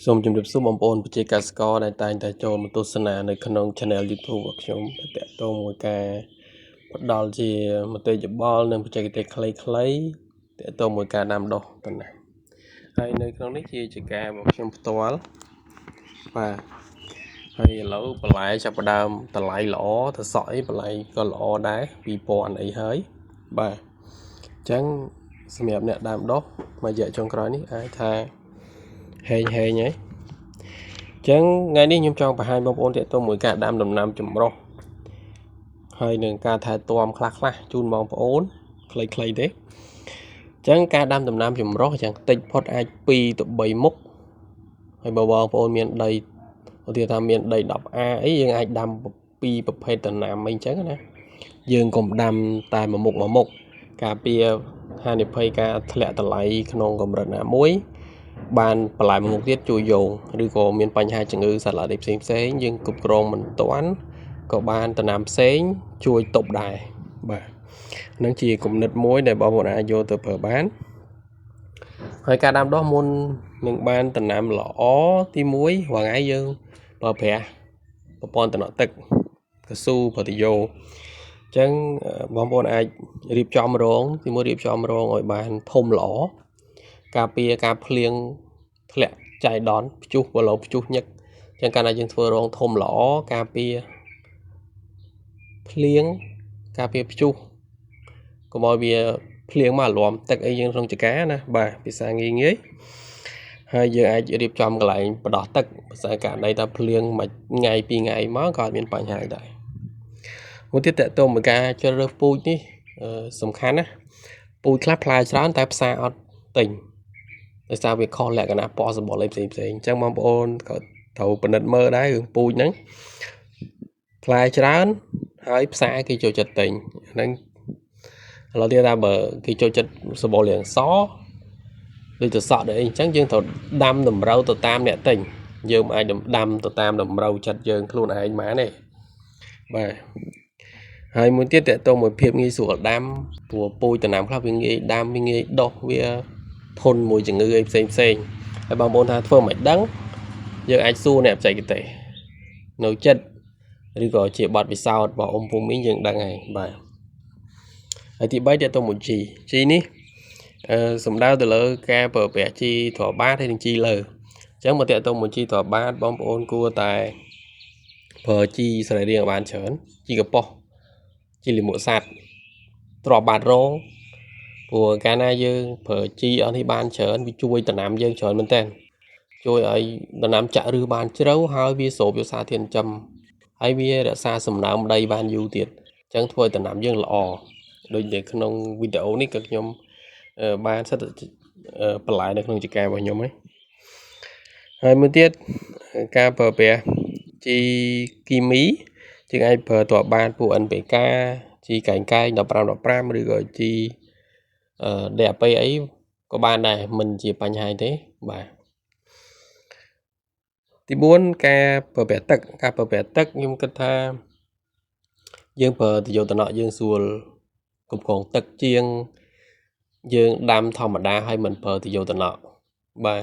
សូមជម្រាបសួរបងប្អូនប្រជាកសិករដែលតែងតែចូលមកទស្សនានៅក្នុង Channel YouTube របស់ខ្ញុំតាក់ទងមួយការផ្ដល់ជាមតិយោបល់និងបច្ចេកទេសខ្លីៗតាក់ទងមួយការដាំដុះតំណាំហើយនៅក្នុងនេះជាការរបស់ខ្ញុំផ្ទាល់បាទហើយឥឡូវបន្លែចាប់ផ្ដើមតម្លៃល្អទៅសក់អីបន្លែក៏ល្អដែរ2000អីហើយបាទអញ្ចឹងសម្រាប់អ្នកដាំដុះមួយរយៈចុងក្រោយនេះអាចថាហេងហើយអញ្ចឹងថ្ងៃនេះខ្ញុំចង់បង្ហាញបងប្អូនទាក់ទងមួយការដាំដំណាំចម្រុះហើយនឹងការថែទាំខ្លះជូនបងប្អូនខ្លីៗទេអញ្ចឹងការដាំដំណាំចម្រុះយ៉ាងតិចផុតអាច2ទៅ3មុខហើយបើបងប្អូនមានដីឧទាហរណ៍ថាមានដី 10A អីយើងអាចដាំ2ប្រភេទដំណាំអីអញ្ចឹងណាយើងកុំដាំតែមួយមុខការពារហានិភ័យការធ្លាក់តម្លៃក្នុងកម្រិតណាមួយបានបន្លែមួយមុខទៀតជួយយោងឬក៏មានបញ្ហាជំងឺសត្វល្អិតផ្សេងយើងគ្រប់គ្រងមិនទាន់ក៏បានដំណាំផ្សេងជួយទប់ដែរបាទនឹងជាគំនិតមួយដែលបងប្អូនអាចយកទៅប្រើបានហើយការដាំដុះមុននឹងបានដំណាំល្អទី1រាល់ថ្ងៃយើងប្រើប្រាស់ប្រព័ន្ធតំណក់ទឹកកស៊ូប្រតិយោអញ្ចឹងបងប្អូនអាចរៀបចំរងទី1រៀបចំរងឲ្យបានធំល្អការពារការភ្លៀងធ្លាក់ចៃដន្យព្យុះបលោព្យុះញឹកអញ្ចឹងកាលណាយើងធ្វើរងធំល្អការពារភ្លៀងការពារព្យុះកុំឲ្យវាភ្លៀងមកលាំទឹកអីយើងក្នុងចកាណាបាទភាសាងាយហើយយើងអាចរៀបចំកន្លែងបដោះទឹកភាសាករណីថាភ្លៀងមួយថ្ងៃ2ថ្ងៃមកក៏មានបញ្ហាដែរមួយទៀតតើតើមួយការជ្រើសរើសពូជនេះសំខាន់ណាពូជខ្លះផ្លែច្រើនតែផ្សារអត់ទិញដោយសារវាខុសលក្ខណៈពណ៌សម្បុរផ្សេងអញ្ចឹងបងប្អូនក៏ត្រូវពិនិត្យមើលដែររឿងពូជហ្នឹងផ្លែច្រើនហើយផ្សារគេចូលចិត្តទិញហ្នឹងឥឡូវទៀតថាបើគេចូលចិត្តសម្បុររាងសដូចទៅសក់ដូចអីអញ្ចឹងយើងត្រូវដាំតម្រូវទៅតាមអ្នកទិញយើងមិនអាចដាំទៅតាមតម្រូវចិត្តយើងខ្លួនឯងបានទេបាទហើយមួយទៀតតើតើមួយភាពងាយស្រួលដាំព្រោះពូជដំណាំខ្លះវាងាយដាំវាងាយដុះវាធន់មួយជំងឺអីផ្សេងហើយបងប្អូនថាធ្វើមិនដឹងយើងអាចសួរអ្នកបច្ចេកទេសនៅចិត្តឬក៏ជាបទពិសោធន៍របស់អ៊ំពូមីងយើងដឹងហើយបាទហើយទី3តើតើមួយជីនេះសំដៅទៅលើការប្រើប្រាស់ជីត្របាតហើយនិងជីលើអញ្ចឹងមកតើតើមួយជីត្របាតបងប្អូនគួរតែប្រើជីសរីរាង្គបានច្រើនជីកប៉ុសជីលាមកសัตว์ត្របាតរងព្រោះកាលណាយើងប្រើជីអស់នេះបានច្រើនវាជួយដំណាំយើងច្រើនមែនតើជួយឲ្យដំណាំចាក់ឫសបានជ្រៅហើយវាស្រូបយកសារធាតុចិញ្ចឹមហើយវារក្សាសំណើមដីបានយូរទៀតអញ្ចឹងធ្វើឲ្យដំណាំយើងល្អដូចនៅក្នុងវីដេអូនេះក៏ខ្ញុំបានសិតបន្លែនៅក្នុងចការបស់ខ្ញុំហើយមួយទៀតការប្រើប្រាស់ជីគីមីជាងអាចប្រើតបបានពួក NPK ជីកែង15 15ឬក៏ជីDAP អីក៏បានដែរមិនជាបញ្ហាទេបាទទី4ការប្រើប្រាស់ទឹកខ្ញុំគិតថាយើងប្រើទៅយកតំណក់យើងស្រួលគ្រប់គ្រងទឹកជាងយើងដាំធម្មតាហើយមិនប្រើទៅយកតំណក់បាទ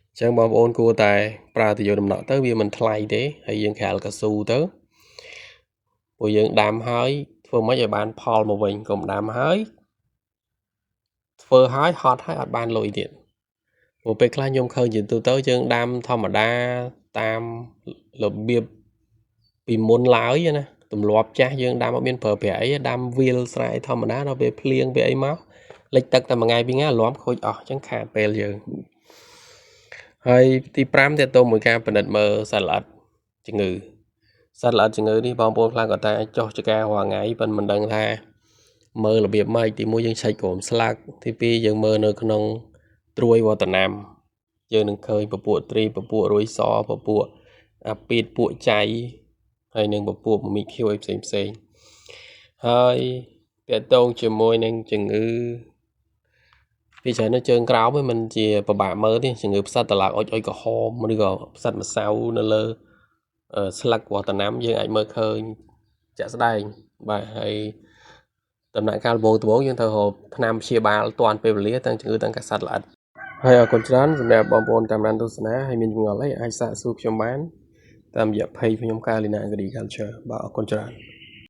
អញ្ចឹងបងប្អូនគួរតែប្រើទៅយកតំណក់ទៅវាមិនថ្លៃទេហើយយើងក្រាលកស៊ូទៅព្រោះយើងដាំហើយធ្វើម៉េចឲ្យបានផលមកវិញកុំដាំហើយធ្វើហើយហត់ហើយអត់បានលុយទៀតព្រោះពេលខ្លះខ្ញុំឃើញជាទូទៅយើងដាំធម្មតាតាមរបៀបពីមុនឡើយណាទម្លាប់ចាស់យើងដាំអត់មានប្រើប្រាស់អីដាំវាលស្រែធម្មតាដល់ពេលភ្លៀងពេលអីមកលិចទឹកតែមួយថ្ងៃពីរថ្ងៃលាំខូចអស់អញ្ចឹងខាតពេលយើងហើយទី5តើតើមួយការពិនិត្យមើលសត្វល្អិតជំងឺសត្វល្អិតជំងឺនេះបងប្អូនខ្លះក៏តែចុះចការរាល់ថ្ងៃប៉ុន្តែមិនដឹងថាមើលរបៀបម៉េចទី1យើងឆែកក្រោមស្លាកទី2យើងមើលនៅក្នុងត្រួយវត្តនាមយើងនឹងឃើញពពួកត្រីពពួករុយសពពួកអាពីតពួកចៃហើយនឹងពពួកមីខៀវអីផ្សេងហើយតើតងជាមួយនឹងជំងឺពីច្រើននៅជើងក្រោមហ្នឹងมันជាពិបាកមើលទេជំងឺផ្សិតតឡាអុចក្រហមឬក៏ផ្សិតម្សៅនៅលើស្លឹកវត្តនាមយើងអាចមើលឃើញជាក់ស្ដែងបាទហើយដំណាក់កាលដំបូងយើងត្រូវរកថ្នាំព្យាបាលទាន់ពេលវេលាទាំងជំងឺទាំងកាសត្វល្អិត ហើយអរគុណច្រើនសម្រាប់បងប្អូនតាមដានទស្សនាហើយមានចម្ងល់អីអាចសាកសួរខ្ញុំបានតាមរយៈ page ខ្ញុំ Kalina Agriculture បាទអរគុណច្រើន